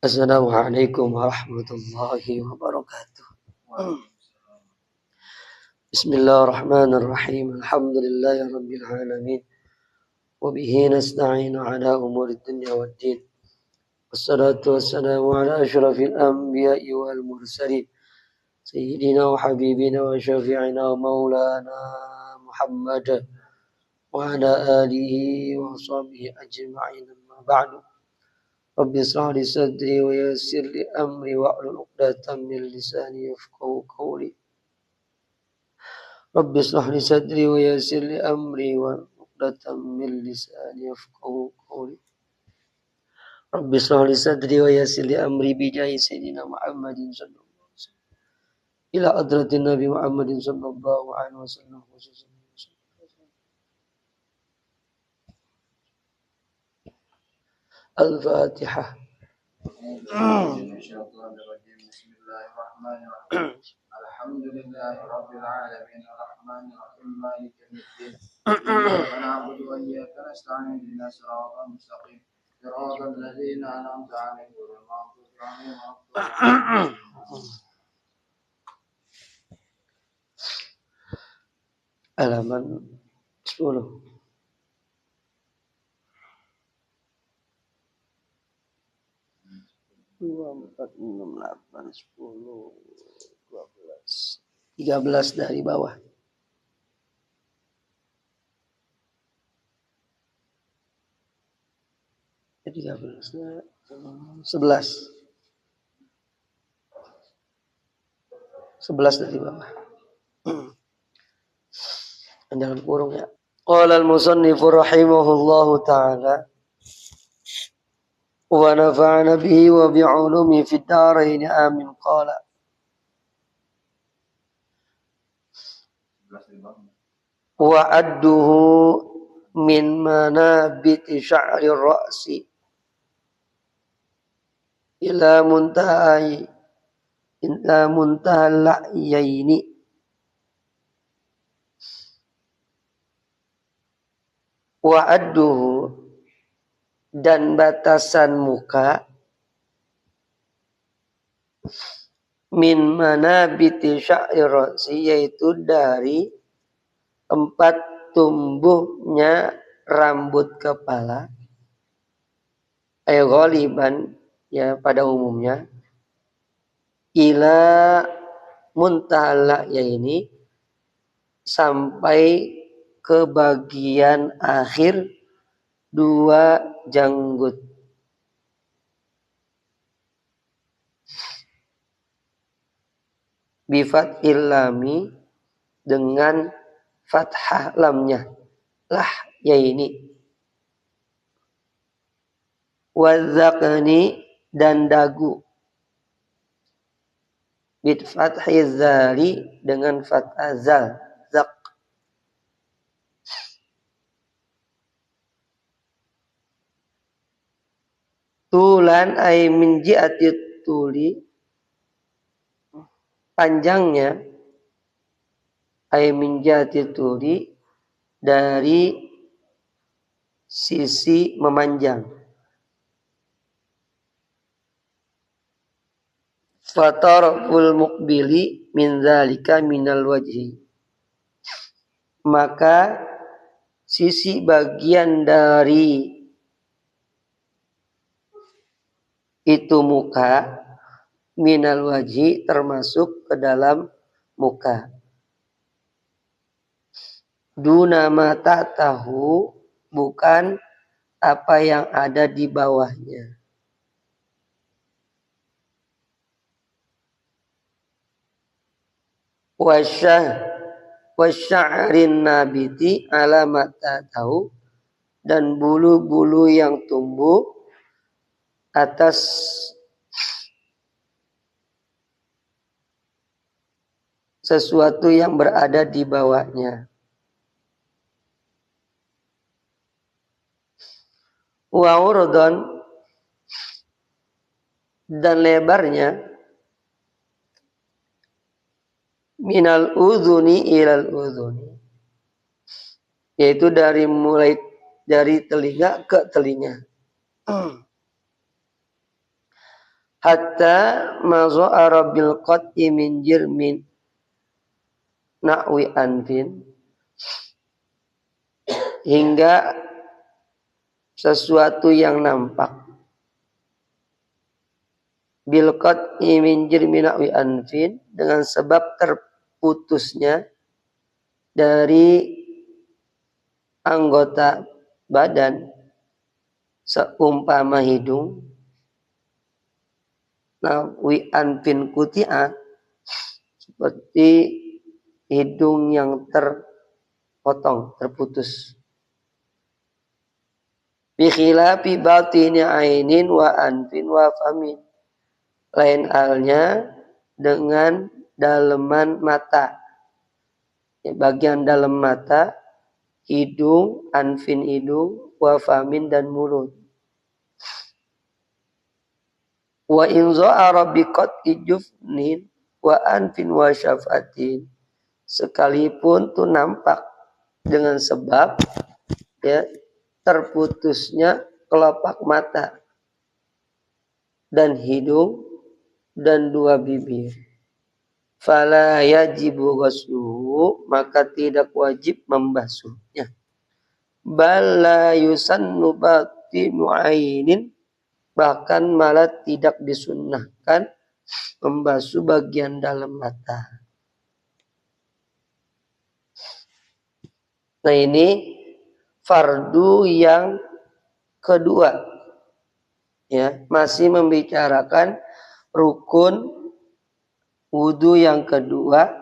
Assalamualaikum warahmatullahi wabarakatuh. Bismillahirrahmanirrahim. Alhamdulillahi rabbil alamin. Wa bihi nasta'inu ala umuri dunya waddin. Wassalatu wassalamu ala asyrafil anbiya'i wal mursalin. Sayyidina wa habibina wa syafi'ina wa maulana Muhammad wa ala alihi wa sahbihi ajma'in, amma ba'du. Rabbi ishrah li sadri wa yassir li amri wahlul 'uqdatam min lisani yafqahu qawli. Rabbi ishrah li sadri wa yassir li amri wahlul 'uqdatam min lisani yafqahu qawli. Rabbi ishrah li sadri wa yassir li amri bi jahi sayyidina Muhammadin sallallahu alaihi wasallam ila hadratin Nabi Muhammadin sallallahu alaihi wasallam. Al-Fatihah. Bismillahirrahmanirrahim. Alhamdulillahi rabbil alamin arrahmanir rahim maliki yaumiddin. Iyyaka na'budu wa iyyaka nasta'in ihdinas siratal mustaqim siratal ladzina an'amta 'alaihim ghairil maghdubi 'alaihim waladdallin. Halaman 10. 2, 4, 6, 8, 10, 12, 13 dari bawah. Jadi 13, 11 dari bawah. Jangan kurung ya. Qala al-musannifu rahimahullahu ta'ala wa nafa'ana bihi wa bi'ulumi fid dharain amin. Qala wa adduhu min manabiti sya'ri ra'si ila muntaha la'yaini wa adduhu dan batasan muka min manabiti sya'ri ra'si yaitu dari tempat tumbuhnya rambut kepala, ghaliban ya pada umumnya, ila muntahal ya ini sampai ke bagian akhir 2 janggut. Bifathil lami dengan fathah lamnya, lah ya ini. Wadzaqni dan dagu. Bifathiz zali dengan fathah zal, zaq. Tulan ay min ji'ati tuli, panjangnya ay min ji'ati tuli dari sisi memanjang. Fatarful muqbili min zalika minal wajhi, maka sisi bagian dari itu muka, minal wajhi termasuk ke dalam muka. Duna ma ta'tahu, bukan apa yang ada di bawahnya. Wasya'rin nabiti ala ma ta'tahu, dan bulu-bulu yang tumbuh atas sesuatu yang berada di bawahnya. Wa urdan, dan lebarnya, minal udhuni ilal udhuni, yaitu dari telinga ke telinga. hatta mazu'ara bil qat'i min jirmin na'wi anfin, hingga sesuatu yang nampak bil qat'i min jirmin na'wi anfin, dengan sebab terputusnya dari anggota badan seumpama hidung, na'wi anfin kuti'a, seperti hidung yang terpotong, terputus. Bi khilafi batini ainin wa anfin wa famin, lain halnya dengan daleman mata, bagian dalam mata, hidung, anfin hidung, wa famin dan mulut. Wa in za'ara bi qat'i jufnin wa anfin wa syafatin, sekalipun itu nampak dengan sebab ya terputusnya kelopak mata dan hidung dan dua bibir, fala yajibu ghusluhu, maka tidak wajib membasuhnya. Bal la yusannu batinu ainin, bahkan malah tidak disunnahkan membasuh bagian dalam mata. Nah, ini fardu yang kedua, ya, masih membicarakan rukun wudu yang kedua,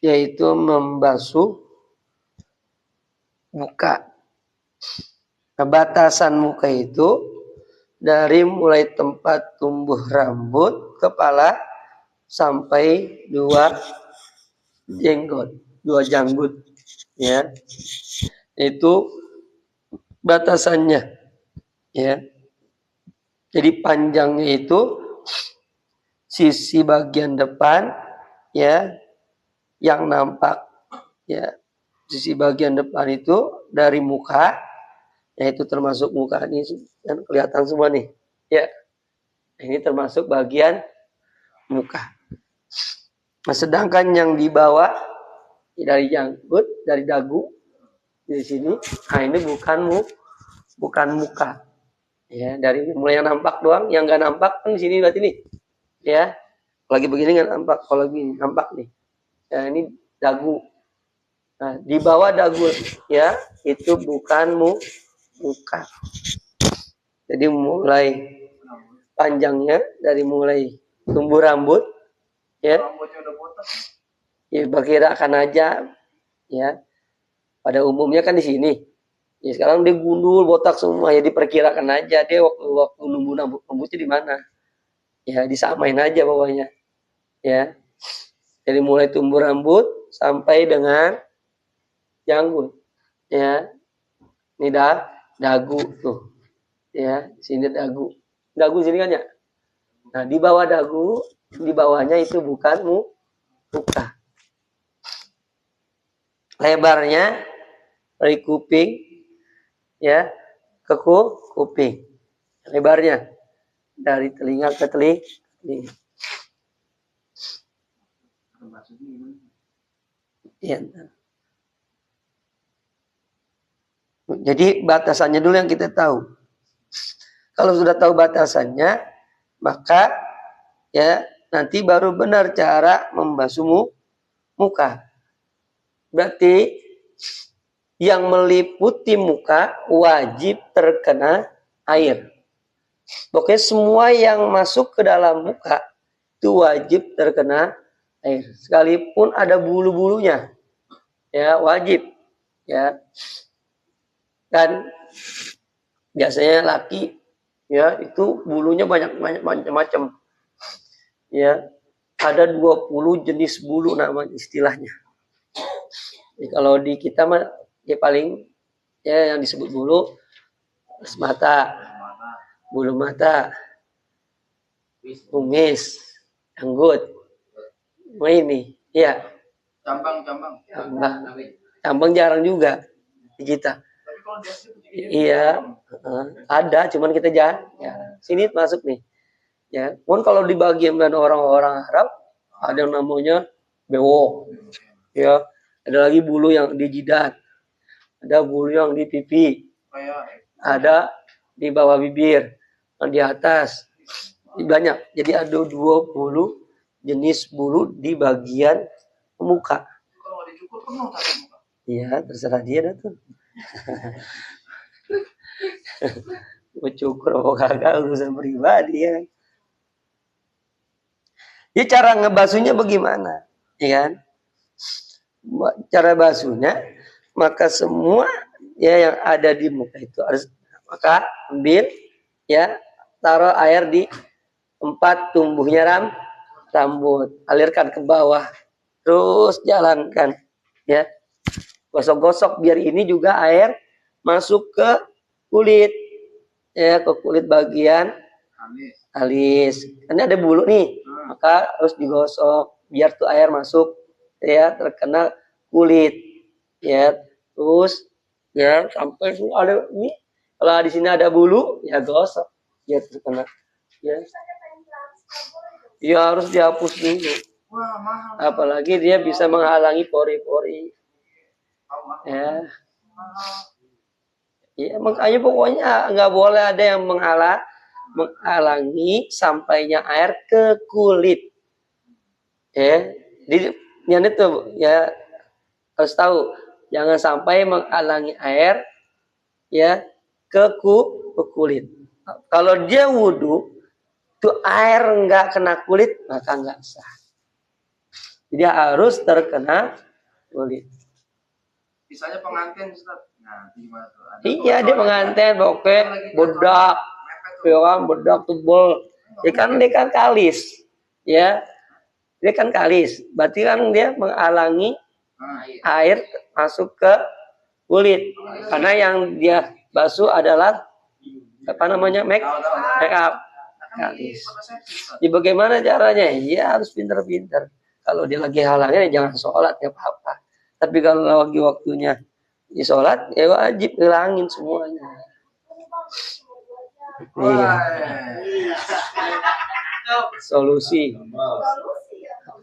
yaitu membasuh muka. Nah, batasan muka itu dari mulai tempat tumbuh rambut kepala sampai dua janggut, ya, itu batasannya, ya. Jadi panjangnya itu sisi bagian depan, ya, yang nampak, ya, sisi bagian depan itu dari muka, yaitu termasuk muka ini kan kelihatan semua nih, ya. Ini termasuk bagian muka. Nah, sedangkan yang di bawah dari janggut, dari dagu di sini, nah ini bukan muka. Ya, dari mulai yang nampak doang, yang nggak nampak kan di sini berarti nih, ya. Lagi begini nggak nampak, kalau begini nampak nih. Ya, ini dagu. Nah, di bawah dagu, ya, itu bukan muka. Jadi mulai panjangnya dari mulai tumbuh rambut, ya. Ya, perkirakan aja, ya. Pada umumnya kan di sini. Ya, sekarang dia gundul botak semua, ya diperkirakan aja dia waktu numbuh rambutnya di mana. Ya, disamain aja pokoknya. Ya. Jadi mulai tumbuh rambut sampai dengan janggut. Ya. Ini dagu tuh. Ya, sini dagu. Dagu sini kan ya. Nah, di bawah dagu, di bawahnya itu bukan muka. Lebarnya dari kuping, ya, ke kuping. Lebarnya dari telinga ke telinga. Ya. Jadi batasannya dulu yang kita tahu. Kalau sudah tahu batasannya, maka ya nanti baru benar cara membasuh muka. Berarti yang meliputi muka wajib terkena air. Pokoknya semua yang masuk ke dalam muka itu wajib terkena air. Sekalipun ada bulu-bulunya, ya wajib. Ya. Dan biasanya laki, ya, itu bulunya banyak macam-macam. Ya. Ada 20 jenis bulu namanya istilahnya. Jadi kalau di kita mah ya paling ya yang disebut bulu mata, bulu mata, kumis, janggut, ini, ya. Cambang jarang juga di kita. Iya, ada, cuman kita jarang. Ya. Sini masuk nih. Ya, pun kalau di bagian orang-orang Arab ada yang namanya bewok, ya, ada lagi bulu yang di jidat, ada bulu yang di pipi, ada di bawah bibir, yang di atas, banyak. Jadi ada 20 jenis bulu di bagian muka. Kalau dicukur penuh tapi muka. Iya, terserah dia dah tuh. Mau cukur apa kagak urusan pribadi ya. Ya cara ngebasuhnya bagaimana? Ya kan? Cara basuhnya maka semua ya yang ada di muka itu harus maka ambil ya taruh air di tempat tumbuhnya rambut, alirkan ke bawah, terus jalankan ya, gosok-gosok biar ini juga air masuk ke kulit ya, ke kulit bagian alis. Ini ada bulu nih, maka harus digosok biar tuh air masuk ya terkena kulit ya, terus ya sampai ada ini kalau di sini ada bulu ya gosok ya terkena ya. Ya harus dihapus dulu. Apalagi dia bisa menghalangi pori-pori. Ya. Ya makanya pokoknya nggak boleh ada yang menghalangi sampainya air ke kulit. Ya. Jadi yang itu ya harus tahu jangan sampai menghalangi air ya ke kulit. Kalau dia wudhu itu air nggak kena kulit maka nggak sah. Dia harus terkena kulit. Misalnya pengantin Ustaz. Nah, gimana tuh? Iya dia pengantin pakai bedak, ya kan bedak tebal. Ya kan dia kan kalis, ya dia kan kalis. Berarti kan dia menghalangi air masuk ke kulit. Karena yang dia basuh adalah apa namanya make up. Kalis. Jadi bagaimana caranya? Ya harus pintar-pintar. Kalau dia lagi halangnya jangan sholat ya apa-apa. Tapi kalau lagi waktunya di sholat ya wajib hilangin semuanya. Iya. Solusi.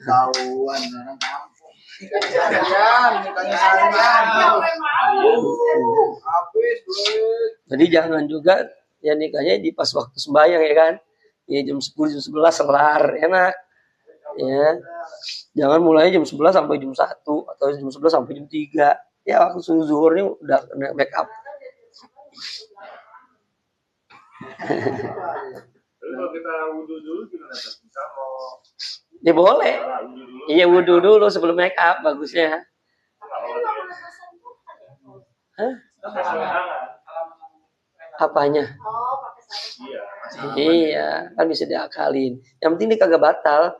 Tahuan orang kampung. Jadi jangan juga ya nikahnya di pas waktu sembahyang ya kan. Ya jam 10 jam 11 selar enak. Ya. Jangan mulai jam 11 sampai jam 1 atau jam 11 sampai jam 3. Ya waktu zuhurnya udah kena make up. Kalau kita wudhu dulu gimana? Kita mau Ya boleh. Iya wudhu dulu sebelum make up bagusnya. Hah? Apanya? Iya, kan bisa diakalin. Yang penting dia kagak batal.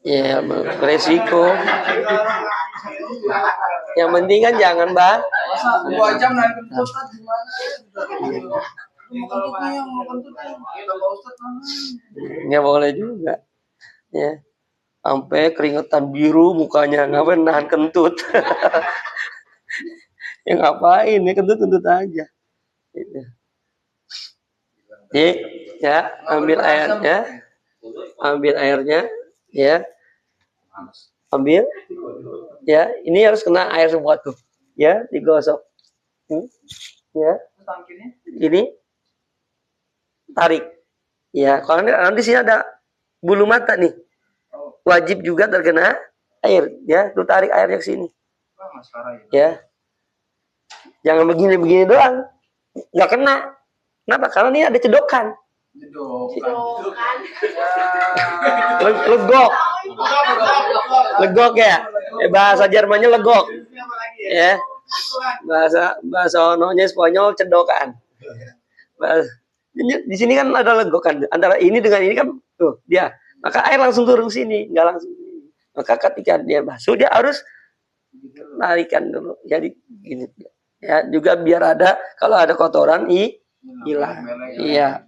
Ya, resiko. Yang penting kan jangan bang. 2 jam naik ke Ustaz gimana? Nggak boleh juga. Ya. Sampai keringetan biru mukanya ngapain nahan kentut. Ya ngapain ya kentut aja. Gitu. Jadi ya ambil airnya. Ambil airnya ya. Ambil ya, ini harus kena air semua tuh. Ya, digosok. Ya. Ini tarik. Ya, kalau nanti sini ada bulu mata nih. Wajib juga terkena air, ya. Lu tarik airnya ke sini. Ya. Jangan begini-begini doang. Enggak kena. Kenapa? Karena ini ada cedokan. Legok. Legok ya. Bahasa Jermannya legok. Ya. Bahasa ononya Spanyol cedokan. Di sini kan ada legokan antara ini dengan ini kan tuh dia. Maka air langsung turun ke sini, enggak langsung ini. Maka ketika dia basuh dia harus tarikan dulu. Jadi gini. Ya, juga biar ada kalau ada kotoran hilang. Iya.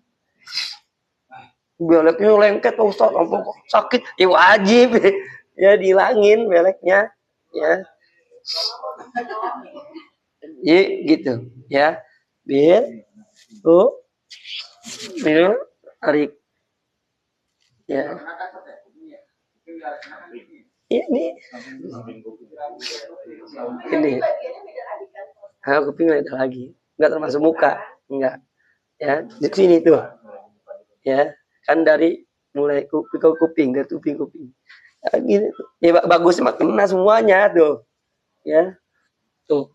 Beleknya lengket Ustaz, ampun sakit. Ya wajib ya dihilangin beleknya. Ya. Ya gitu, ya. Biar tuh tarik Ya. Ini. Kuping beda lagi. Enggak termasuk muka. Enggak. Ya, di sini tuh. Ya, kan dari mulai kuping dari kuping. Ya, gini. Ya, bagus mah kena semuanya tuh. Ya. Tuh.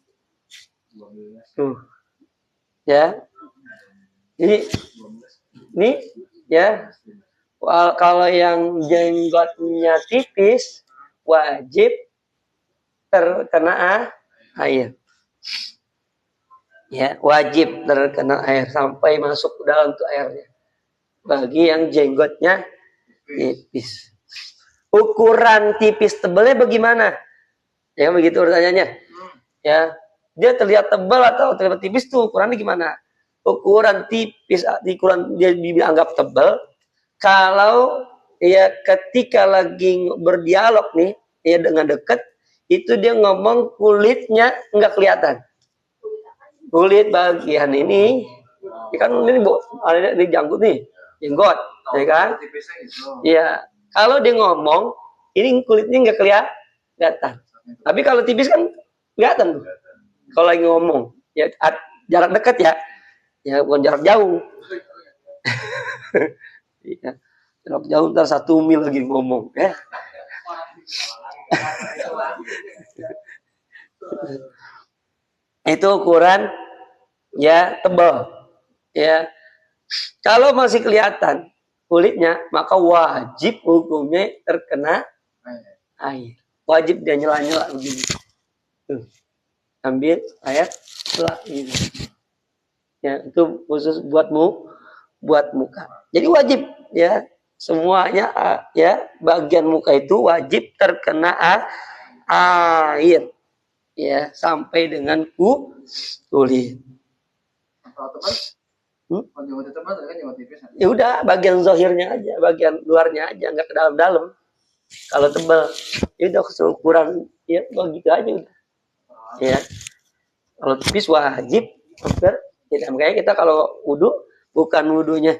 Ya. Ini ya. Kalau yang jenggotnya tipis wajib terkena air. Ya, wajib terkena air sampai masuk ke dalam tuh airnya. Bagi yang jenggotnya tipis. Ukuran tipis tebalnya bagaimana? Ya begitu pertanyaannya. Ya, dia terlihat tebal atau terlihat tipis tuh ukurannya gimana? Ukuran tipis, ukuran dia dianggap tebal kalau ya ketika lagi berdialog nih ya dengan dekat itu dia ngomong kulitnya nggak kelihatan. Kulit bagian ini kan ini ada di janggut nih, jenggot, ya kan? Iya. Kalau dia ngomong ini kulitnya nggak kelihatan. Tapi kalau tipis kan kelihatan tuh. Kalau lagi ngomong ya jarak dekat ya bukan jarak jauh. Iya. Jarak jauh ntar 1 mil lagi ngomong ya. Itu ukuran ya tebal. Ya. Kalau masih kelihatan kulitnya maka wajib hukumnya terkena air. Wajib dia nyela-nyela begini. Tuh. Ambil air celak gitu. Ya, itu khusus buat muka. Jadi wajib ya semuanya ya bagian muka itu wajib terkena air ya sampai dengan kulit. Ya udah bagian zahirnya aja, bagian luarnya aja, nggak ke dalam-dalam. Kalau tebal, ya udah ukuran ya begitu aja udah. Ya. Kalau tipis wajib hampir. Ya, makanya kita kalau wudu bukan wudunya.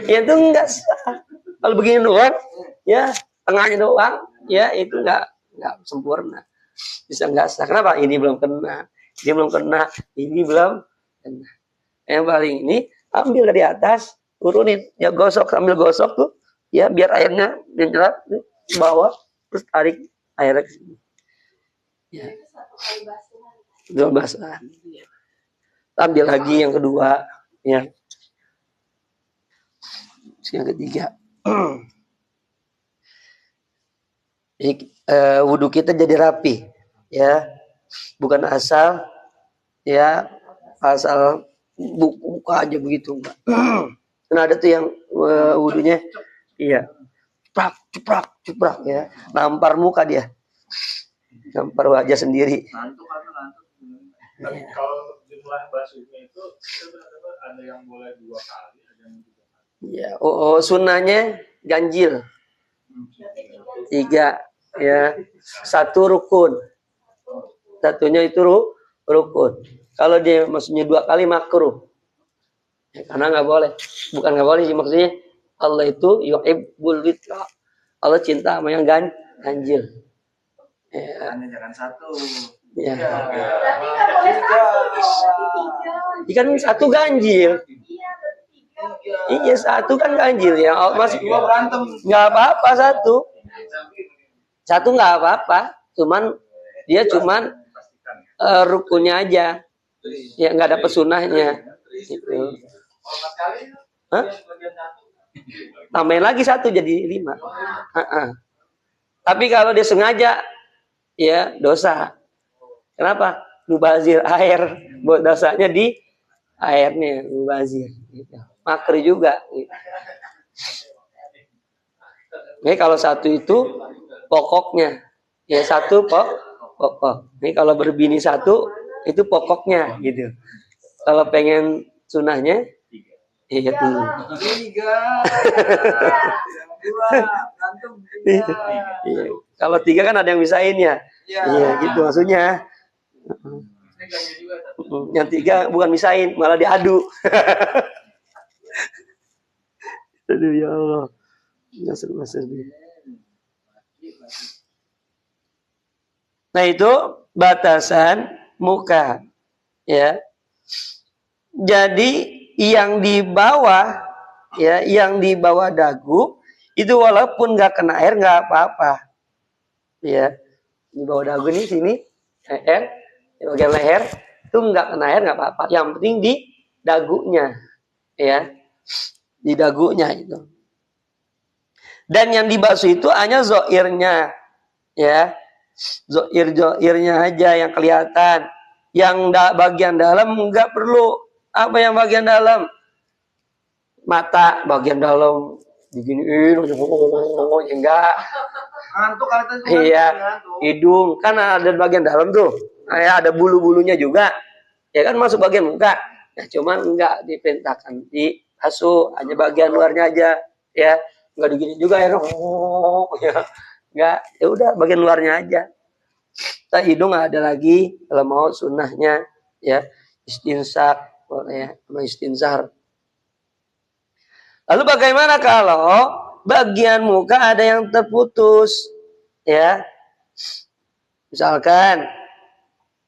Ya itu enggak sah. Kalau begini doang, ya tengahnya doang, ya itu enggak sempurna. Bisa enggak sah. Kenapa? Ini belum kena. Ini belum kena. Ini belum kena. Yang paling ini ambil dari atas, turunin, ya gosok sambil gosok tuh, ya biar airnya menjerat ke bawah, terus tarik airnya ke sini. Ya. 12 basuhan. Ambil lagi yang kedua, ya. Yang ketiga. Jadi, wudhu kita jadi rapi, ya. Bukan asal, ya, asal buka aja begitu enggak. Karena ada tuh yang wudhunya, iya, ceprak, ya, nampar muka dia, nampar wajah sendiri. Tapi kalau jumlah basuhnya itu ada yang boleh 2 kali, ada yang 3 kali. Ya, sunnahnya ganjil. 3, ya. 1 rukun. Satunya itu rukun. Kalau dia maksudnya 2 kali makruh. Ya, karena nggak boleh. Bukan nggak boleh sih maksudnya. Allah itu yuhibbul witra. Allah cinta sama yang ganjil. Ya. Jangan 1. Ya. Ikan 1 ganjil. Iya 1 kan ganjil ya. Masih nggak apa-apa 1. 1 nggak apa-apa. Dia cuman rukunnya aja. Ya nggak ada pesunahnya. Gitu. Hah? Tambahin lagi 1 jadi 5. Tapi kalau dia sengaja, ya dosa. Kenapa? Mubazir air, buat dosanya di airnya mubazir. Gitu. Makruh juga. Gitu. Ini kalau 1 itu pokoknya, ya 1 pokok. Ini kalau berbini 1 itu pokoknya, gitu. Kalau pengen sunahnya, iya tuh. 3. Kalau 3 kan ada yang bisain ya. Iya, gitu maksudnya. Yang 3 bukan misain, malah diadu. Aduh ya Allah. Masuk. Nah itu batasan muka, ya. Jadi yang di bawah, ya, yang di bawah dagu itu walaupun nggak kena air nggak apa-apa, ya. Di bawah dagu nih sini, leher, di bagian leher itu nggak kena air nggak apa-apa. Yang penting di dagunya, ya, di dagunya itu. Dan yang dibasuh itu hanya zoirnya, ya, zoirnya aja yang kelihatan. Yang bagian dalam nggak perlu. Apa yang bagian dalam? Mata bagian dalam diginiin, enggak. Ngantuk kali tadi. Iya, hidung kan ada bagian dalam tuh. Ya, ada bulu-bulunya juga. Ya kan masuk bagian muka. Nah, cuman enggak diperintahkan dibasuh, hanya bagian luarnya aja, ya. Enggak digini juga ya. Ya. Enggak, ya udah bagian luarnya aja. Nah, hidung ada lagi kalau mau sunnahnya, ya, istinsak boleh, sama istinsar. Lalu bagaimana kalau bagian muka ada yang terputus, ya? Misalkan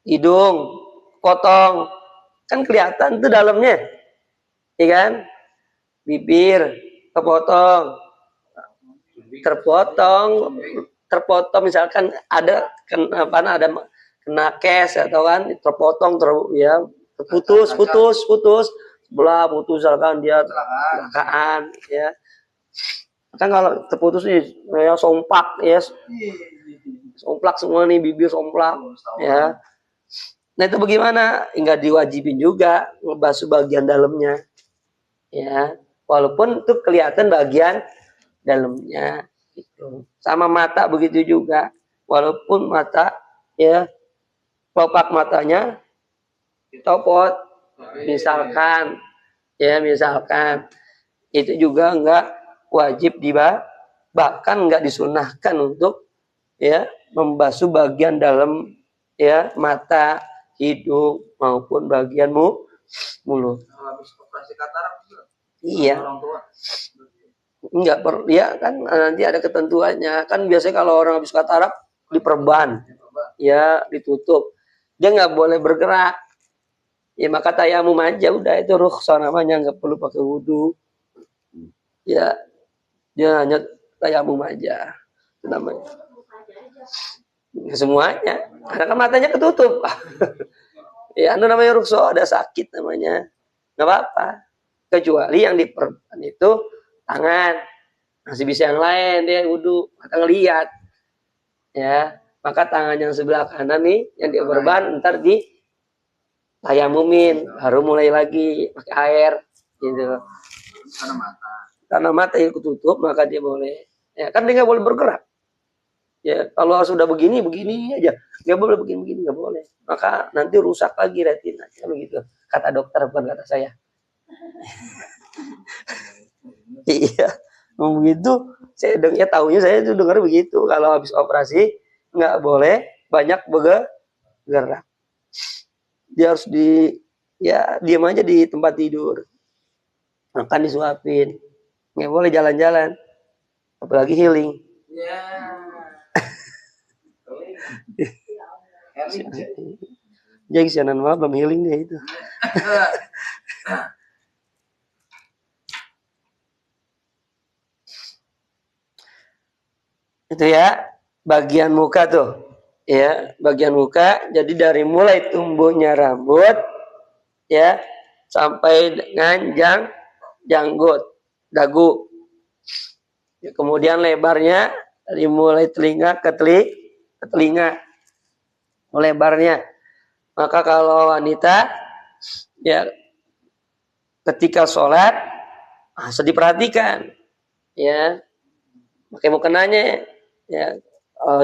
hidung potong, kan kelihatan tuh dalamnya, ya kan? Bibir kepotong, terpotong misalkan ada kena kes atau kan terpotong ya terputus sebelah putus misalkan dia kecelakaan, ya kan kalau terputus nih ya somplak, ya somplak semua nih, bibir somplak, ya. Nah itu bagaimana? Enggak diwajibin juga ngebasuh bagian dalamnya, ya, walaupun itu kelihatan bagian dalamnya gitu. Sama mata begitu juga, walaupun mata, ya, kelopak matanya copot misalkan, ya, misalkan itu juga enggak wajib bahkan enggak disunahkan untuk, ya, membasuh bagian dalam, ya, mata, hidung maupun bagian mulut. Habis operasi katarak juga. Iya. Orang tua. Enggak perlu, ya kan nanti ada ketentuannya. Kan biasanya kalau orang habis katarak diperban, ya, ditutup. Dia nggak boleh bergerak. Ya maka tayamum aja udah, itu rukhsah namanya, nggak perlu pakai wudu. Ya, dia hanya tayamum aja. Itu namanya. Ya, semuanya. Karena kan matanya ketutup. Ya, itu namanya rukhsah, ada sakit namanya. Nggak apa-apa. Kecuali yang diperban itu tangan. Masih bisa yang lain, dia wudu, mata ngelihat. Ya, maka tangan yang sebelah kanan nih yang diperban ntar di tayamumin, baru mulai lagi pakai air gitu. Karena mata yang ketutup maka dia boleh. Ya, kan dia nggak boleh bergerak. Ya, kalau sudah begini aja, nggak boleh begini nggak boleh. Maka nanti rusak lagi retina, kan begitu. Kata dokter, bukan kata saya. Iya, begitu. Saya tahunya saya itu dengar begitu. Kalau habis operasi nggak boleh banyak bergerak. Dia harus diam aja di tempat tidur. Makan disuapin. Nggak boleh jalan-jalan. Apalagi healing. Ya. Jadi sianan malah belum healing dia itu. Itu ya, bagian muka tuh. Ya, bagian muka. Jadi dari mulai tumbuhnya rambut, ya, sampai dengan janggut, dagu. Ya, kemudian lebarnya dari mulai telinga ke telinga. Lebarnya. Maka kalau wanita, ya, ketika sholat harus diperhatikan, ya, pakai mukenanya, ya,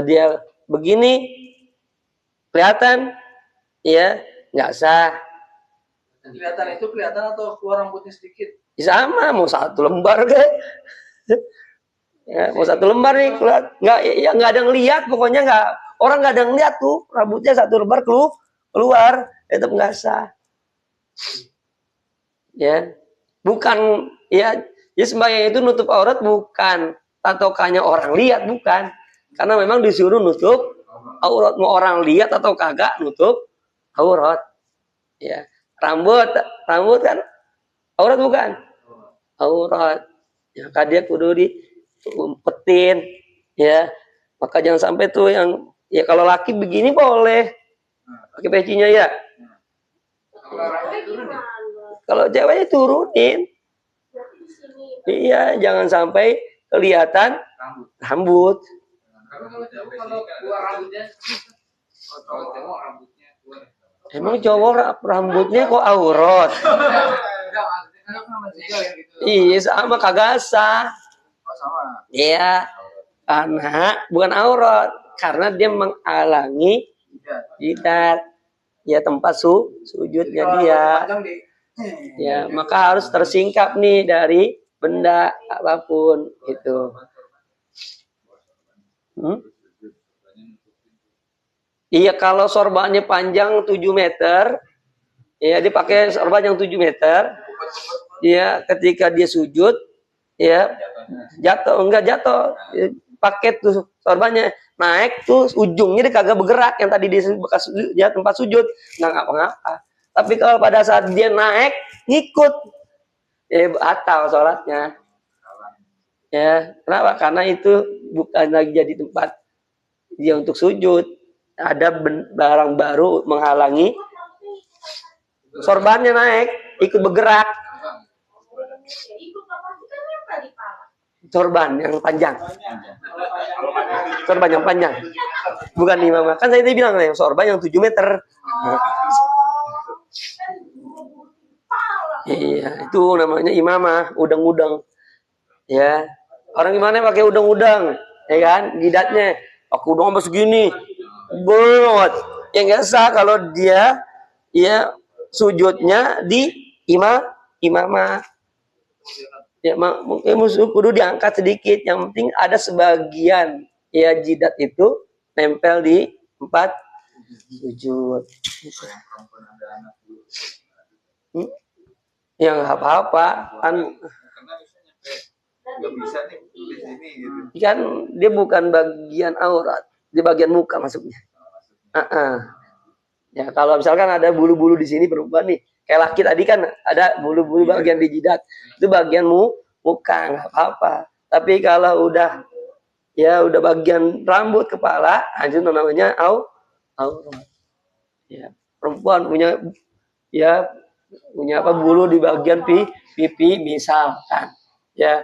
dia begini kelihatan, ya, nggak sah. Kelihatan itu kelihatan atau keluar rambutnya sedikit? Sama, mau satu lembar deh. Ya, mau satu lembar nih, nggak ada ngelihat, pokoknya orang nggak ada ngelihat tuh rambutnya satu lembar keluar, itu nggak sah. Ya, bukan, ya, Ya sembahyang itu nutup aurat bukan patokannya orang lihat, bukan. Karena memang disuruh nutup aurat, mau orang lihat atau kagak nutup aurat. Ya, rambut kan aurat bukan? Aurat. Ya, kan dia kudu diumpetin, ya. Maka jangan sampai tuh yang ya kalau laki begini boleh pakai pecinya ya. Kalau ceweknya turunin. Iya, jangan sampai kelihatan rambut. Emang cowok rambutnya kok aurat? Iya, sama kagak sah. Iya, karena bukan aurat, karena dia menghalangi jidat. Ya tempat sujudnya dia. Ya, maka harus tersingkap nih dari benda apapun itu. Iya, kalau sorbannya panjang 7 meter, ya dia pakai sorban yang 7 meter. Ya, ketika dia sujud, ya enggak jatuh. Ya, pakai tuh sorbannya naik tuh ujungnya dia kagak bergerak yang tadi di bekas ya tempat sujud, nggak ngapa-ngapa. Tapi kalau pada saat dia naik ngikut, ya batal sholatnya. Ya, kenapa? Karena itu bukan lagi jadi tempat dia untuk sujud. Ada barang baru menghalangi sorbannya naik, ikut bergerak. Sorban yang panjang. Sorban yang panjang. Bukan imamah. Kan saya tadi bilang yang sorban yang 7 meter. Iya, itu namanya imamah, udang-udang. Ya. Orang gimana pakai udang-udang? Ya kan? Jidatnya aku udang sampai segini. Bolot. Ya enggak sah kalau dia ya sujudnya di imamah. Ya, mungkin kudu diangkat sedikit. Yang penting ada sebagian ya jidat itu nempel di tempat sujud. Ya nggak apa-apa kan. Kan dia bukan bagian aurat, di bagian muka masuknya. Ya kalau misalkan ada bulu-bulu di sini perempuan nih. Kayak laki tadi kan ada bulu-bulu bagian di jidat. Itu bagian muka, nggak apa-apa. Tapi kalau udah bagian rambut kepala, itu namanya aurat. Ya, perempuan punya apa bulu di bagian pipi misalkan. Ya,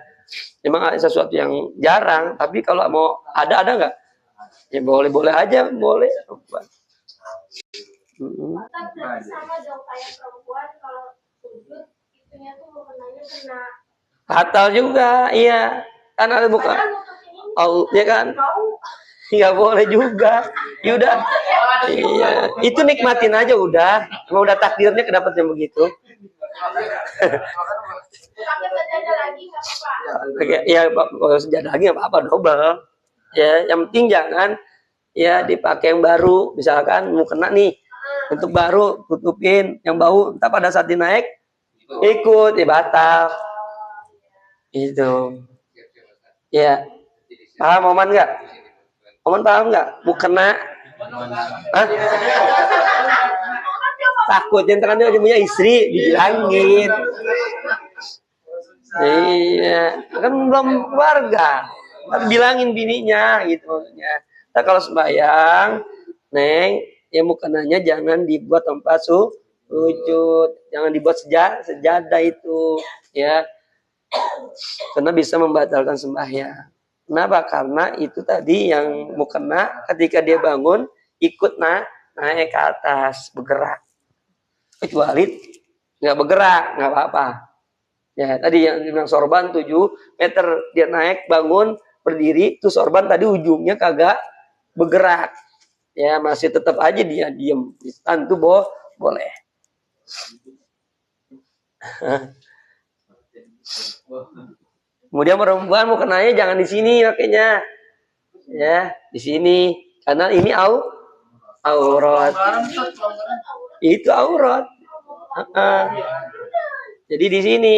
memang ada sesuatu yang jarang, tapi kalau mau ada nggak? Ya boleh aja, boleh. Sama dong kayak perempuan kalau sujud itunya tuh mukenanya kena. Batal juga, iya. Kan ada bukan. Ya kan? Nggak boleh juga. Ya udah. Iya. Itu nikmatin aja udah. Emang udah takdirnya kedapatnya begitu. Pakai sejadah lagi nggak apa-apa. Ya kalau sejadah lagi nggak apa-apa, double. Ya, yang penting jangan ya dipakai yang baru. Misalkan mau kena nih. Untuk baru tutupin yang bau, entah pada saat dinaik ikut ya batal. Itu. Ya. Paham Oman nggak? Oman paham nggak? Mukena? Hah? Takut jangan dia punya istri dibilangin. Iya, kan belum keluarga. Tapi bilangin bininya gitu maksudnya. Nah, kalau sembahyang, Neng, ya mukenanya jangan dibuat tempat sujud, jangan dibuat sejadah itu, ya, karena bisa membatalkan sembahyang. Kenapa? Karena itu tadi yang mukena ketika dia bangun ikut naik ke atas, bergerak. Kecuali nggak bergerak, nggak apa-apa. Ya tadi yang bilang sorban 7 meter dia naik bangun berdiri, tuh sorban tadi ujungnya kagak bergerak. Ya masih tetap aja dia diem. Tentu boleh. Kemudian perempuan mau kenanya jangan di sini makanya. Ya, di sini karena ini aurat. Itu aurat. Jadi di sini.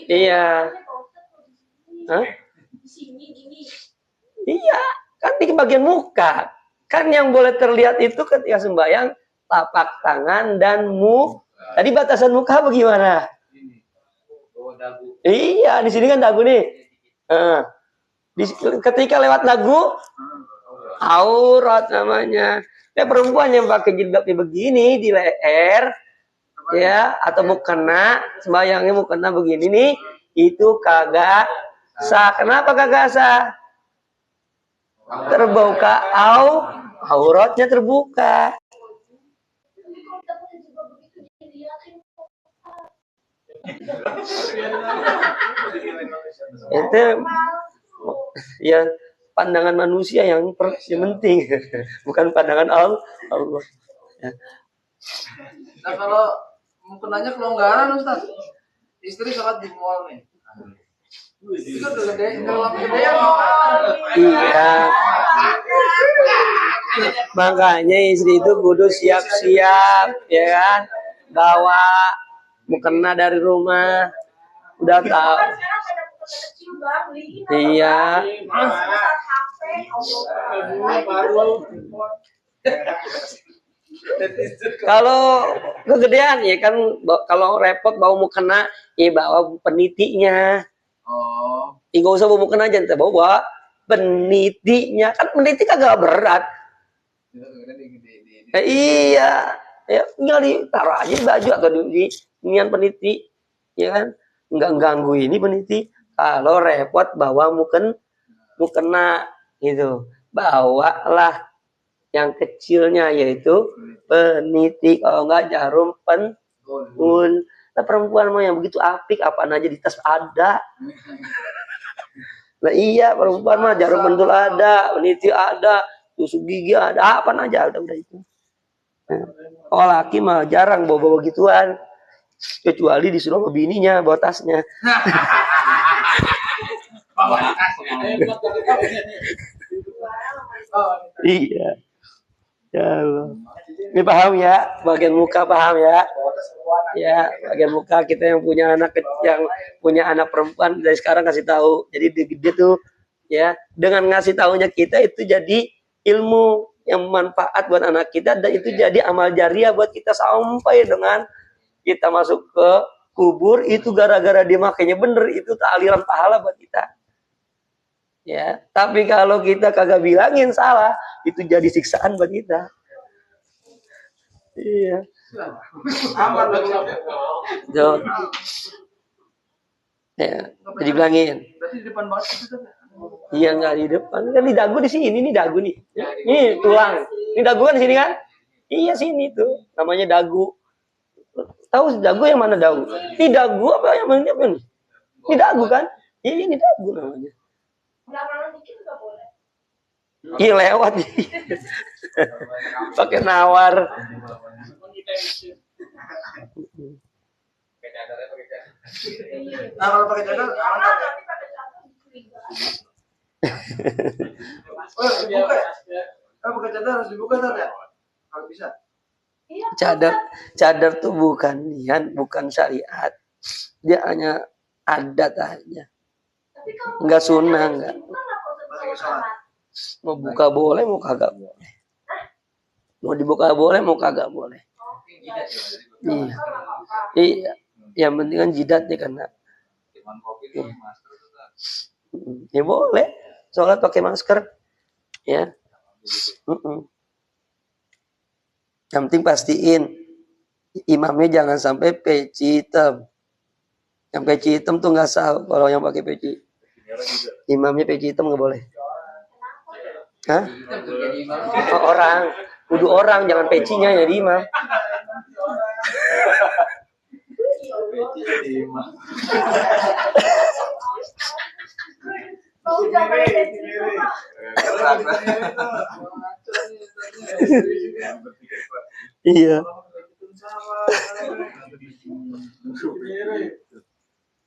Iya. Hah? Di sini gini. Iya, kan di bagian muka. Kan yang boleh terlihat itu ketika sembahyang tapak tangan dan muka. Tadi batasan muka bagaimana? Iya, di sini kan dagu nih. Ketika lewat dagu, aurat namanya. Perempuan yang pakai jilbabnya begini di leher, ya, atau mukena, sembayangnya mukena begini nih, itu kagak sah. Kenapa kagak sah? Terbuka auratnya terbuka. Itu ya pandangan manusia yang penting, bukan pandangan Allah. Ya. Nah kalau mukenanya kelonggaran Ustaz, istri sholat di mall nih. Itu kan udah gede, Iya. Makanya istri itu kudu siap-siap, ya kan? Bawa mukena dari rumah, udah tahu. Iya. Kalau kegedean ya kan, kalau repot bawa mukena, ya bawa penitinya. Nggak usah bawa mukena aja, bawa penitinya. Kan peniti kagak berat. Iya, ya tinggal ditaruh aja di baju atau di nian peniti, ya kan? Nggak ganggu ini peniti. Kalau repot bawa mukena gitu, bawalah yang kecilnya yaitu peniti, kalau nggak jarum pentul. Nah, perempuan mah yang begitu apik, apaan aja di tas ada. Nah iya, perempuan mah jarum pentul ada, peniti ada, tusuk gigi ada, apaan aja udah itu. Oh laki mah jarang bawa gituan, kecuali disuruh sama bininya bawa tasnya. Iya. Ya Allah. Ini paham ya, bagian muka paham ya. Ya, bagian muka kita yang punya anak perempuan dari sekarang kasih tahu. Jadi dia tuh ya, dengan ngasih tahunya kita itu jadi ilmu yang bermanfaat buat anak kita, dan itu jadi amal jariah buat kita sampai dengan kita masuk ke kubur itu gara-gara dia makanya bener, itu aliran pahala buat kita. Ya, tapi kalau kita kagak bilangin salah, itu jadi siksaan buat kita. Iya. Aman lagi. Tuh. Ya, jadi bilangin. Berarti di depan banget itu kan? Iya, enggak di depan, kan di dagu di sini, nih dagu nih. Nih tulang. Ini dagu kan di sini kan? Iya sini tuh, namanya dagu. Tahu dagu yang mana dagu? Ini dagu apa yang mana apa nih? Ini dagu kan? Iya, ini dagu namanya. Iya lewat nih. Pakai nawar. Nah kalau pakai cadar, dibuka ya? Pakai cadar harus dibuka ya? Kalau bisa. Cadar tuh bukan niat, bukan syariat. Dia hanya adat aja. Enggak sunnah, enggak. Mau buka boleh, mau kagak boleh. Mau dibuka boleh, mau kagak boleh. Iya. Iya. Yang penting kan jidatnya karena. Ya boleh. Sholat pakai masker. Ya. Yang penting pastiin imamnya jangan sampai peci hitam. Yang peci hitam tuh nggak sah kalau yang pakai peci. Imamnya peci hitam nggak boleh. Hah? Oh, orang, kudu orang, jangan pecinya jadi imam. Iya.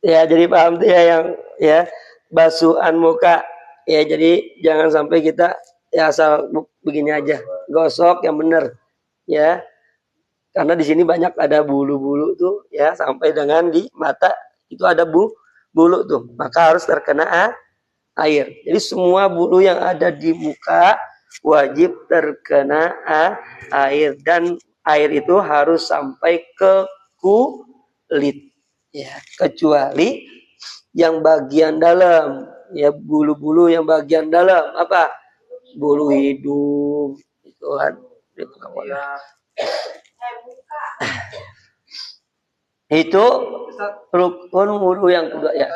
Ya, jadi paham tuh ya yang ya basuhan muka. Ya, jadi jangan sampai kita ya asal begini aja, gosok yang benar. Ya. Karena di sini banyak ada bulu-bulu tuh ya sampai dengan di mata itu ada bulu tuh, maka harus terkena air. Jadi semua bulu yang ada di muka wajib terkena air, dan air itu harus sampai ke kulit, ya, kecuali yang bagian dalam, ya, bulu-bulu yang bagian dalam apa? Bulu hidung itu kan. Itu rukun wudhu yang kedua ya.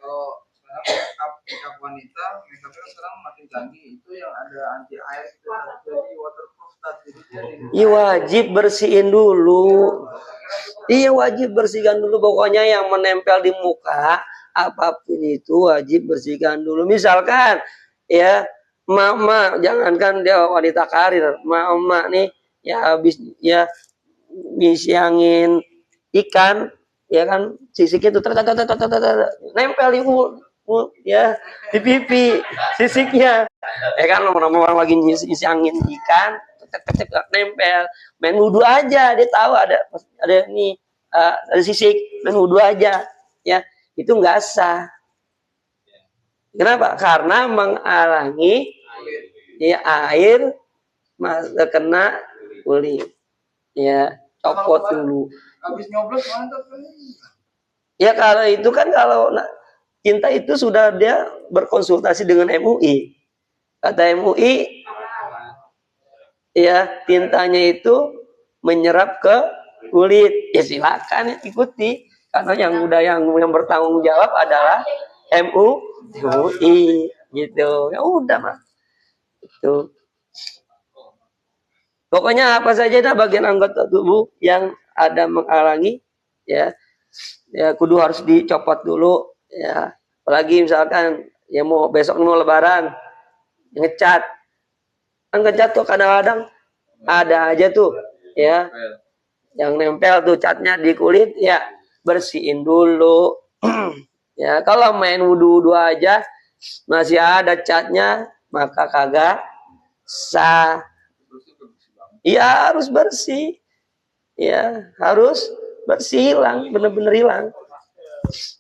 Kalau sekarang makeup wanita, makeupnya sekarang makin canggih, itu yang ada anti air itu jadi waterproof tadi. Iya, wajib bersihin dulu. Iya, wajib bersihkan dulu. Pokoknya yang menempel di muka apapun itu wajib bersihkan dulu. Misalkan ya, mama, jangankan dia wanita karir, mama nih ya habis ya ngisiangin ikan, ya kan, sisiknya tuh nempel di ya di pipi sisiknya, ya kan, orang lagi ngisi angin ikan nempel, main wudhu aja, dia tahu ada ini ada sisik, main wudhu aja, ya, itu nggak sah. Kenapa? Karena menghalangi ya air kena kulit, ya, copot dulu. Habis nyoblos mantap. Ya kalau itu kan, kalau cinta itu sudah dia berkonsultasi dengan MUI. Kata MUI, ya, tintanya itu menyerap ke kulit. Ya silakan ikuti, karena yang bertanggung jawab adalah MUI, gitu. Ya udah mah. Itu. Pokoknya apa saja dah bagian anggota tubuh yang ada menghalangi, ya kudu harus dicopot dulu, ya. Apalagi misalkan ya besok mau lebaran, ngecat. Kan ngecat tuh kadang-kadang ada aja tuh, ya, yang nempel tuh catnya di kulit, ya bersihin dulu. Ya, kalau main wudhu aja masih ada catnya, maka kagak sah. Iya, harus bersih. Ya, harus bersih, hilang, benar-benar hilang.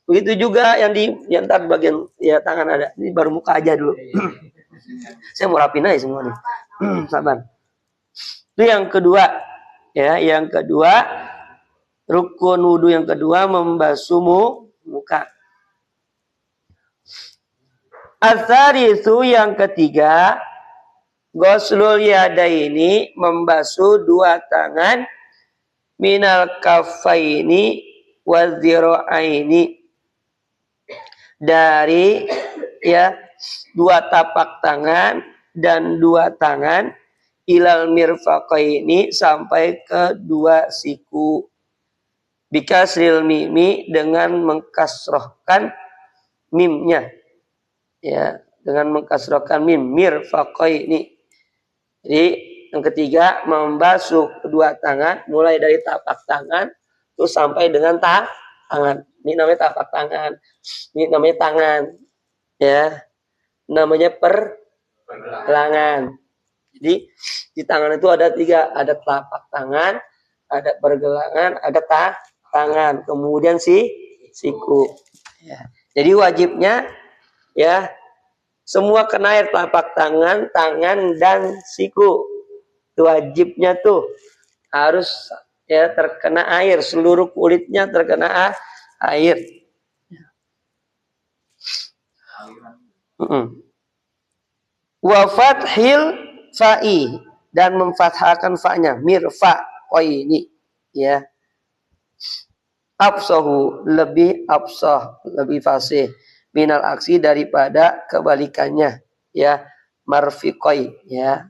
Begitu juga yang di antar bagian ya tangan ada. Ini baru muka aja dulu. Saya mau rapin aja semua nih. Sabar. Itu yang kedua. Ya, yang kedua, rukun wudhu yang kedua membasuh muka. Ats-tsalitsu yang ketiga, ghuslul yadaini, membasuh dua tangan, minal kaffaini wadzira'aini, dari ya dua tapak tangan dan dua tangan, ilal mirfaqaini, sampai ke dua siku, bikasril mimi, dengan mengkasrohkan mimnya, ya, dengan mengkasrohkan mim, mirfaqaini. Jadi yang ketiga, membasuh kedua tangan mulai dari tapak tangan terus sampai dengan tangan. Ini namanya tapak tangan. Ini namanya tangan. Ya. Namanya pergelangan. Jadi di tangan itu ada tiga, ada telapak tangan, ada pergelangan, ada tangan, kemudian siku. Ya. Jadi wajibnya ya semua kena air, telapak tangan, tangan dan siku. Wajibnya tuh harus ya terkena air, seluruh kulitnya terkena air. Wa fathil fa'i, dan memfathahkan fa'nya, mirfa qaini, ya. Afsahu, lebih afsah, lebih fasih, minal aksi, daripada kebalikannya, ya, marfiqai, ya.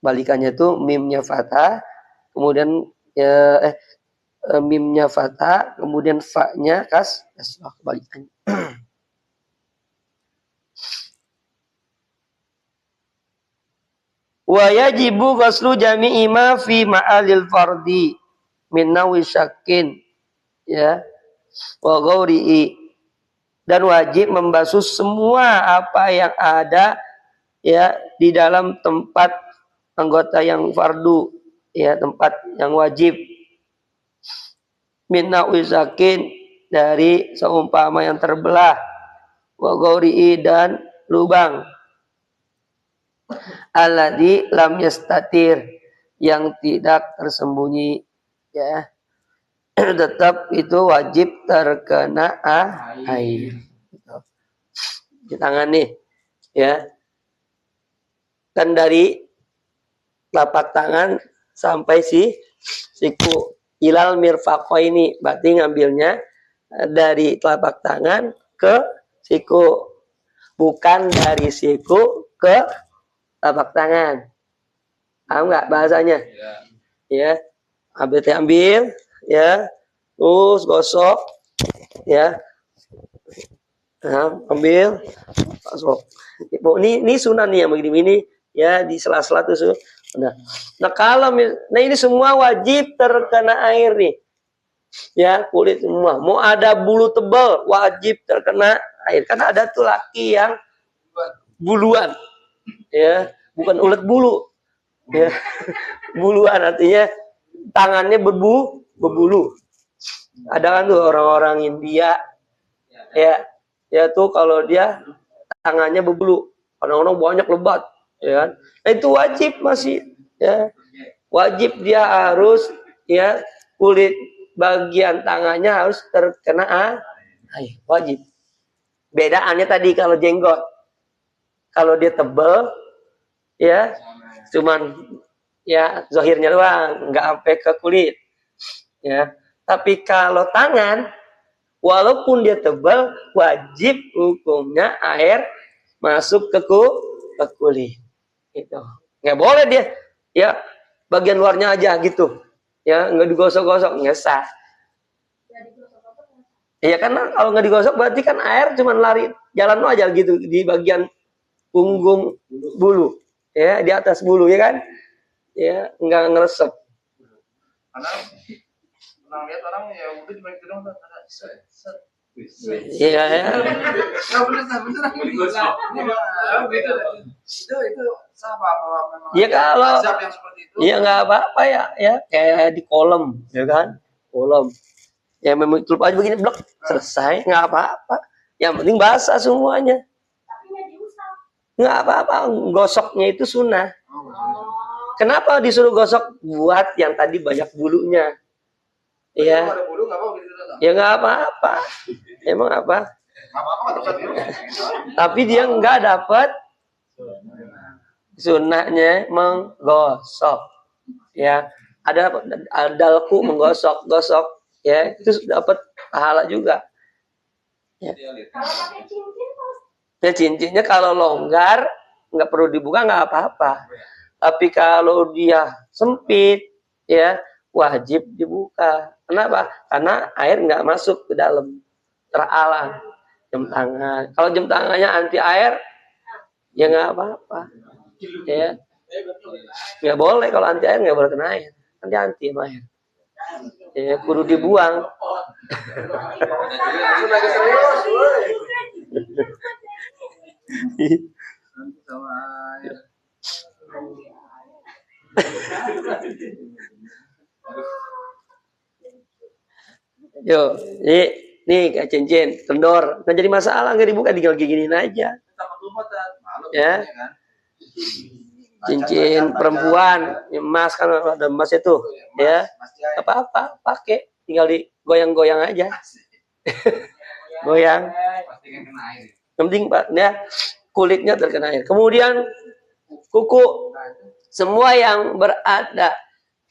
Balikannya itu mimnya fathah, kemudian ya, mimnya fathah, kemudian fa-nya kasrah, kebalikannya. Wa yajibu ghuslu jami'i ma fi ma'alil fardi min nawi syakin, ya, wa ghauri'i, dan wajib membasuh semua apa yang ada ya di dalam tempat anggota yang fardu, ya, tempat yang wajib, min nawi syakin, dari seumpama yang terbelah, wa ghairihi dan lubang, alladzi lam yastatir yang tidak tersembunyi, ya. Tetap itu wajib terkena air. Di tangan nih, ya. Kan dari telapak tangan sampai siku ilal mirfaqaini, berarti ngambilnya dari telapak tangan ke siku, bukan dari siku ke telapak tangan. Paham nggak bahasanya? Ya, ambil, ya, terus gosok, ya, nah, ambil, gosok. Ini sunnah nih yang begini ini, ya, di sela-sela tuh. Nah kalau ini semua wajib terkena air nih, ya, kulit semua. Mau ada bulu tebal wajib terkena air, karena ada tuh laki yang buluan, ya, bukan ulet bulu, ya, buluan artinya tangannya berbulu. Ada kan tuh orang-orang India, ya tuh kalau dia tangannya berbulu, kadang-kadang banyak lebat, ya kan? Nah, itu wajib masih, ya, wajib dia harus, ya, kulit bagian tangannya harus terkena air, wajib. Bedaannya tadi kalau jenggot, kalau dia tebal, ya, cuman, ya, zahirnya doang, nggak sampai ke kulit, ya. Tapi kalau tangan, walaupun dia tebal, wajib hukumnya air masuk ke kulit. Gitu. Nggak boleh dia, ya, bagian luarnya aja gitu, ya, nggak digosok-gosok, nggak sah. Ya karena kalau nggak digosok berarti kan air cuman lari jalan aja gitu di bagian punggung bulu, ya, di atas bulu, ya kan, ya, nggak ngeresep. Karena pernah lihat orang ya udah di balik gedung ada set. Iya, ya. Itu sama apa Ya kalau yang seperti itu. ya nggak apa-apa, ya kayak di kolam, ya kan, kolam. Ya memang tutup aja begini, blok, selesai, nggak apa-apa. Yang penting basah semuanya. Tapi nggak diusap. Nggak apa-apa, gosoknya itu sunnah. Kenapa disuruh gosok? Buat yang tadi banyak bulunya. Ya, ya nggak apa-apa. Emang apa? Tapi dia nggak dapat sunnahnya menggosok. Ya, ada dalku menggosok, ya, itu dapat pahala juga. Ya. Kalau pakai cincin, Mas? Ya, cincinnya kalau longgar nggak perlu dibuka, nggak apa-apa. Tapi kalau dia sempit, ya, wajib dibuka. Kenapa? Karena air nggak masuk ke dalam, teralang jam tangan. Kalau jam tangannya anti air, ya nggak apa-apa. Ya, nggak boleh kalau anti air, nggak boleh kena air. Anti sama air. Ya, kudu dibuang. Sama air. Yo, nih kayak cincin, kendor, nggak jadi masalah, nggak dibuka, tinggal giniin aja. Ya, cincin perempuan, emas kan ada emas itu, ya, apa-apa, pakai, tinggal digoyang-goyang aja, goyang. Yang penting Pak, ya, kulitnya terkena air. Kemudian kuku, semua yang berada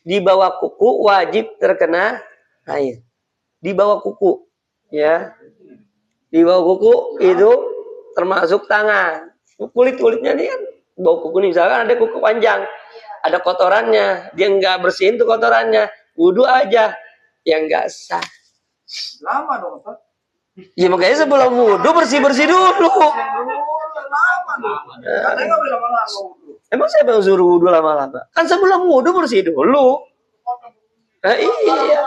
di bawah kuku wajib terkena air. Di bawah kuku, ya, di bawah kuku itu termasuk tangan. Kulitnya ini kan bawah kuku nih, misalkan ada kuku panjang, ada kotorannya, dia nggak bersihin tuh kotorannya, wudu aja, yang nggak sah. Lama dong, Pak. Ya makanya sebelum wudu bersih dulu. Lama dong. Katanya nggak boleh lama-lama wudu. Emang siapa yang suruh wudu lama-lama? Kan sebelum wudu bersih dulu. Nah, iya.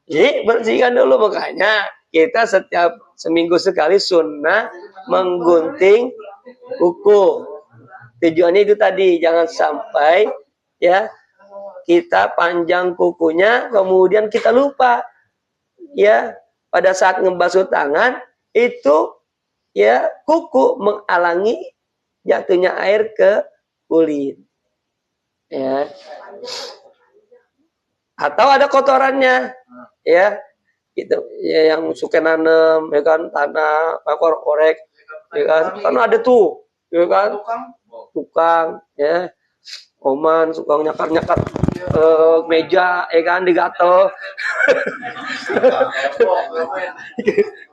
Jadi bersihkan dulu, makanya kita setiap seminggu sekali sunnah menggunting kuku. Tujuannya itu tadi, jangan sampai, ya, kita panjang kukunya, kemudian kita lupa, ya, pada saat ngebasuh tangan itu, ya, kuku menghalangi jatuhnya air ke kulit, ya. Atau ada kotorannya, ya, gitu, ya, yang suka nanem, ya kan, tanah, korek, ya kan ada tuh, ya kan, tukang, ya, oman suka nyakar meja, ya kan, digatel,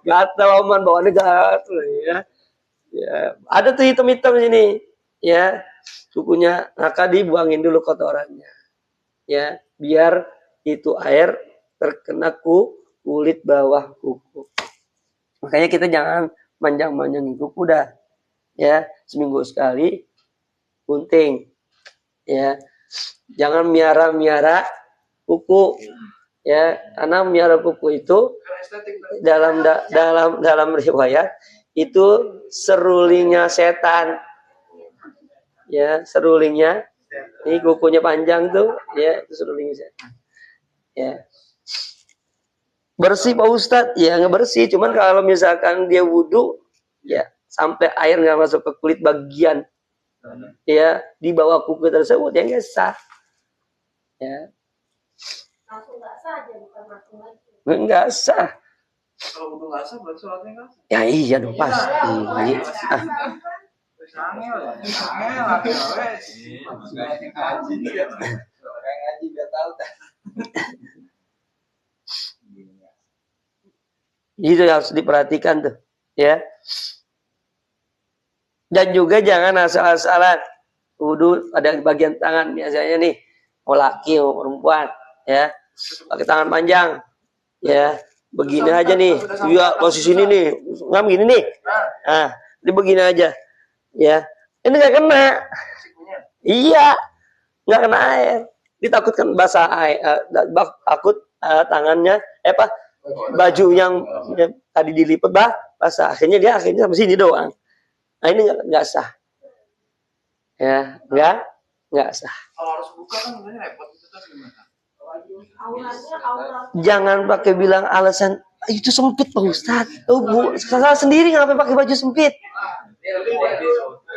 gatel oman bawaannya gatel, ya, ya, ada tuh hitam-hitam sini, ya, sukunya, maka dibuangin dulu kotorannya, ya, biar itu air terkena kulit bawah kuku. Makanya kita jangan manjang-manjangin kuku dah, ya, seminggu sekali gunting, ya, jangan miara kuku, ya, karena miara kuku itu dalam riwayat itu serulingnya setan, ya, serulingnya, ini kukunya panjang tuh, ya, itu serulingnya setan, ya. Bersih Pak Ustadz, ya nggak bersih, cuman kalau misalkan dia wudhu, ya, sampai air nggak masuk ke kulit bagian, ya, di bawah kuku tersebut, ya nggak sah, ya. Langsung nggak sah aja, bukan langsung lagi. Nggak sah. Kalau wudhu nggak sah, berarti sholatnya nggak sah. Ya iya dong, pasti. Itu harus diperhatikan tuh, ya. Dan juga jangan asal-asalan wudhu pada bagian tangan, biasanya nih, mau laki mau perempuan, ya, pakai tangan panjang, ya, begini aja nih, ya, posisi ini nih, ngam gini nih, nah, ini begini aja, ya, ini nggak kena, iya, nggak kena air, ditakutkan basah air, takut tangannya, baju yang tadi dilipat basah, akhirnya sampai sini doang, nah ini nggak sah, ya, nggak sah. Kalau harus buka kan sebenarnya repot, itu kan gimana? Jangan pakai bilang alasan itu sempit Pak Ustadz. Bu, salah sendiri ngapain pakai baju sempit?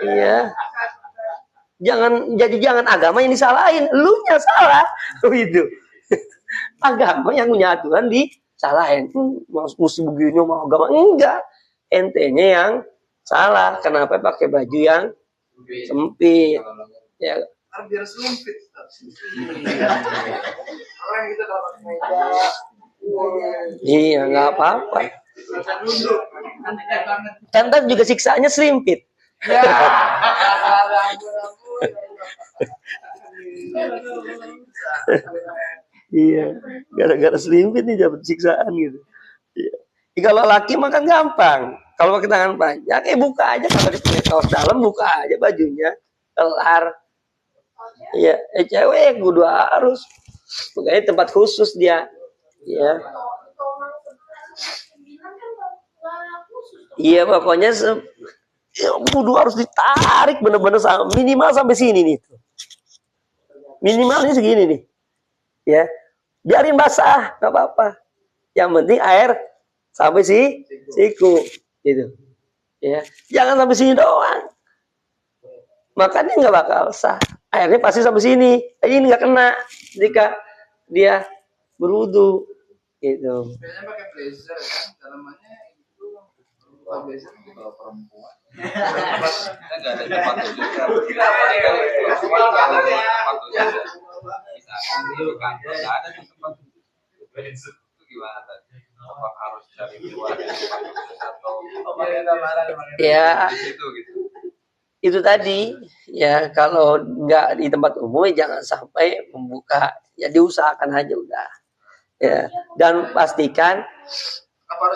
Iya. Jangan agama yang disalahin, elunya salah. Begitu. Agama yang punya aturan disalahin. Mesti begini mau agama enggak. Entenya yang salah. Kenapa pakai baju yang sempit? Ya. Biar sempit. Orang kita kalau pakai meja. Iya, nggak apa-apa. Kan juga siksaannya selimpit. Ya. Iya, gara-gara selimpit nih dapat siksaan gitu. Iya. Kalau laki mah kan gampang. Kalau pakai tangan panjang, buka aja, kalau dipakai kaos dalam buka aja bajunya, kelar. Iya, cewek kudu harus. Makanya tempat khusus dia. Ya. Iya, pokoknya kudu harus ditarik bener-bener minimal sampai sini nih. Minimalnya segini nih. Ya. Biarin basah, enggak apa-apa. Yang penting air sampai siku gitu. Ya. Jangan sampai sini doang. Makanya nggak bakal sah. Airnya pasti sampai sini. Ini nggak kena jika dia berwudu gitu. Biasanya pakai blazer kan, dalamannya itu bukan blazer kalau perempuan. Kita nggak ada tempat tujuh. Misalkan di kantor nggak ada tempat tujuh. Itu gimana tadi? Apa harus cari luar atau ya itu gitu? Itu tadi ya, kalau nggak di tempat umum jangan sampai membuka, ya diusahakan aja udah ya, dan pastikan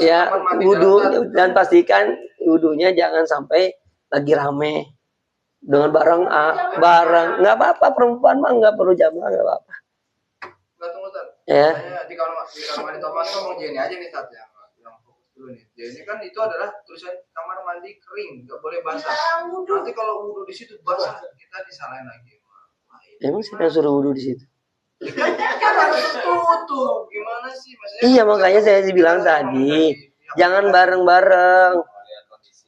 ya wudhu, dan pastikan wudhunya jangan sampai lagi rame dengan barang nggak apa-apa, perempuan mah nggak perlu jamaah, nggak apa-apa. Nggak, tunggu Tar. Ya. Di kamar mandi Topan ngomong Jenny aja nih Tat, yang fokus dulu nih. Jenny kan itu adalah tulisan kamar mandi kering, nggak boleh basah. Nanti kalau wudhu di situ basah, kita disalahin lagi. Emang siapa yang suruh wudhu di situ? Kan harus tertutup. Gimana sih maksudnya? Iya, makanya saya bilang tadi, jangan bareng-bareng.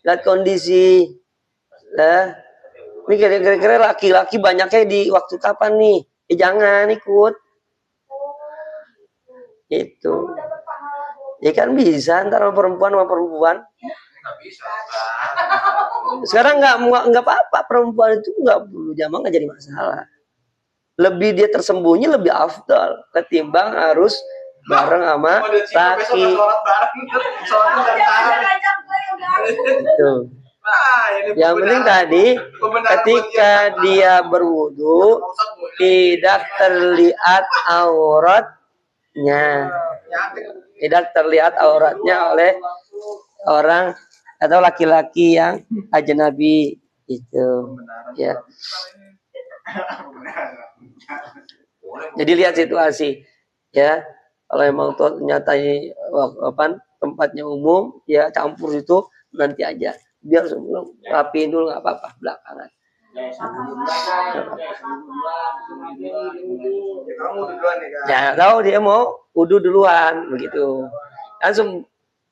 Lihat kondisi. Lah, ini kira-kira laki-laki banyaknya di waktu kapan nih? Jangan ikut. Itu. Dapat pahala Ya kan bisa antara perempuan sama perempuan. Nggak bisa. Sekarang nggak apa-apa, perempuan itu nggak perlu jamaah, nggak jadi masalah. Lebih dia tersembunyi lebih afdal ketimbang harus bareng sama laki. Itu. Yang penting tadi ketika dia berwudu tidak terlihat auratnya. Tidak terlihat auratnya oleh orang atau laki-laki yang ajnabi itu. Ya. Jadi lihat situasi, ya. Kalau emang ternyata tempatnya umum, ya campur itu nanti aja. Biar sebelum rapiin dulu nggak apa-apa belakangan. Ya tahu dia mau wudu duluan begitu. Langsung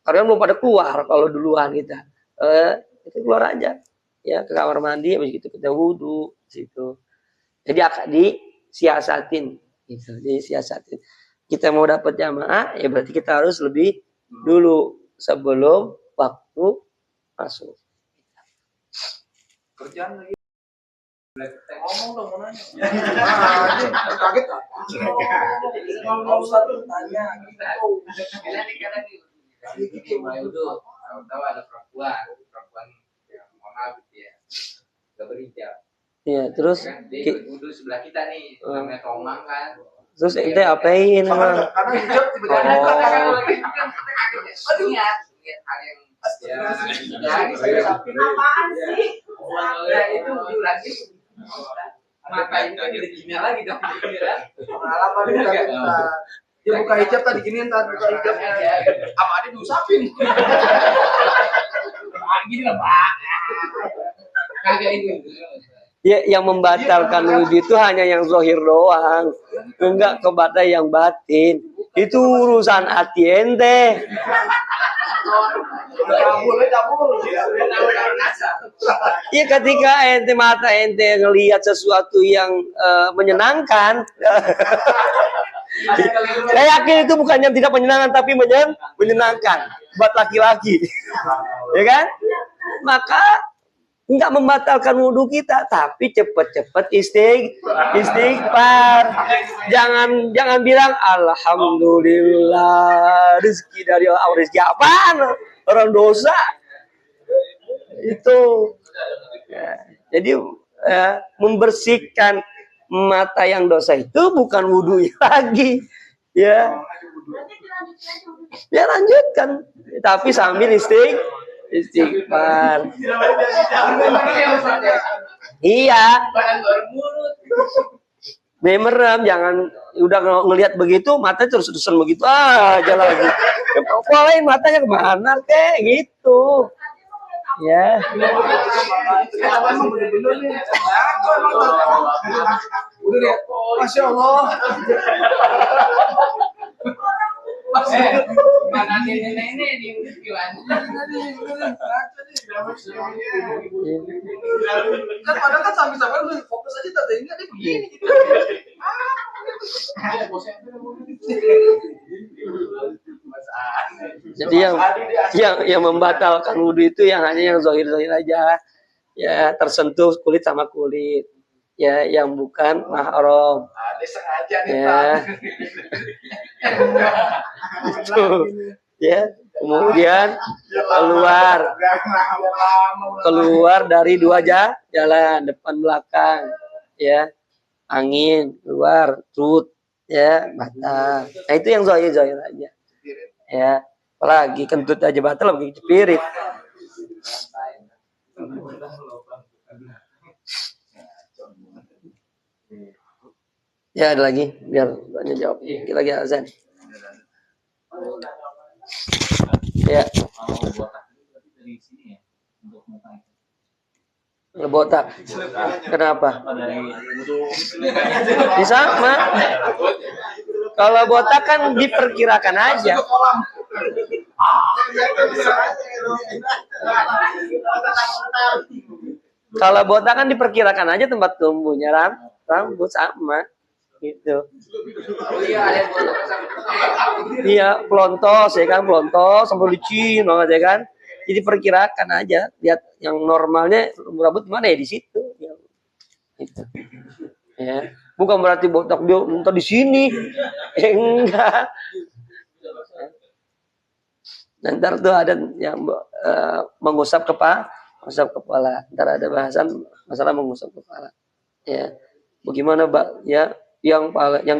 karena belum pada keluar kalau duluan kita. Itu keluar aja. Ya ke kamar mandi habis itu kita wudu situ. Jadi akan disiasatin gitu. Jadi siasatin. Kita mau dapat jamaah ya berarti kita harus lebih dulu sebelum waktu masuk. Kerjaan lagi. Ngomong dong, mau nanya. Kaget tak? Kalau Ustaz tanya gitu. Mulai udah tahu ada perempuan yang mohon maaf ya, gak berhijab. Iya, terus dia duduk sebelah kita nih, namanya Tomang kan. Terus ente apain emang? Karena hijab tiba-tiba lihat hal yang apaan sih? ya itu lagi mata ini kan jadi kimia lagi dong pengalaman kita. Dia buka hijab tadi gini entar buka hijab apa ada diusapin. gini lah Pak. Kagak ini. Ya, yang membatalkan wudhu itu hanya yang zahir doang, enggak kebatal yang batin. Itu urusan hati ente. Ya ketika ente mata ente ngelihat sesuatu yang menyenangkan, saya yakin itu bukan yang tidak menyenangkan tapi menyenangkan buat laki-laki, ya kan? Maka enggak membatalkan wudhu kita, tapi cepet-cepet istighfar. Jangan bilang alhamdulillah rezeki dari Allah. Rezeki apaan? Orang dosa. Itu. Ya. Jadi membersihkan mata yang dosa itu bukan wudhu lagi. Ya. Ya lanjutkan, tapi sambil istighfar. Iya. Merem, jangan udah ngelihat begitu mata terus-terusan begitu aja lagi. Pokoknya matanya kemana kayak gitu. Ya. Udah lihat, Masya Allah. Mana nenek ini gimana? Kan padahal kan sambil-sambil lu fokus aja tadi ini ada begini. Jadi yang membatalkan wudhu itu yang hanya yang zahir-zahir aja. Ya, tersentuh kulit sama kulit. Ya, yang bukan mahram. Ada sengaja nih, Ya. Itu. Ya, kemudian keluar dari dua jalan, depan belakang. Ya. Angin keluar, trut, ya, batal. Nah, itu yang zahir-zahir aja. Ya, apalagi kentut aja batal begitu cepirit. Ya, ada lagi biar banyak jawab. Kita lagi azan. Ya. Kalau botak. Kenapa? Sama. Kalau botak kan diperkirakan aja. Kalau botak kan diperkirakan aja tempat tumbuhnya rambut sama gitu. Iya, pelontos ya kan, pelontos sampai licin banget ya kan. Jadi perkirakan aja, lihat yang normalnya rambut mana ya di situ. Ya. Gitu. Ya, bukan berarti botak dia entar di sini. Enggak. Dan ntar tuh ada yang mengusap kepala. Ntar ada bahasan masalah mengusap kepala. Ya, bagaimana Mbak? Ya, yang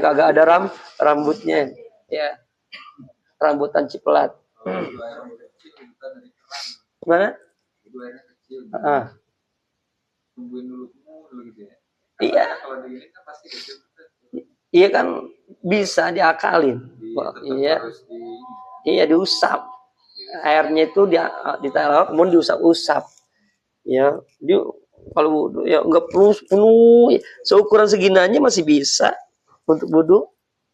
kagak ada rambutnya, ya, rambutan cipelat. Mana? Tungguin dulu gitu ya. Iya. Kalau begini kan pasti kecil. Iya kan bisa diakalin. Iya. Iya diusap. Airnya itu ditaruh kemudian diusap-usap. Ya, dia kalau wudu ya enggak penuh seukuran segini aja masih bisa untuk wudu.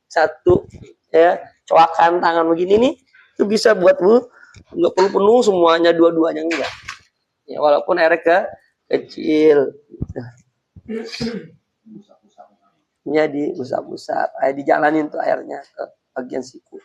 Satu ya, coakan tangan begini nih itu bisa buat wudu. Enggak perlu penuh semuanya, dua-duanya enggak. Ya walaupun airnya kecil. Ya diusap-usap, dijalanin tuh airnya ke bagian siku.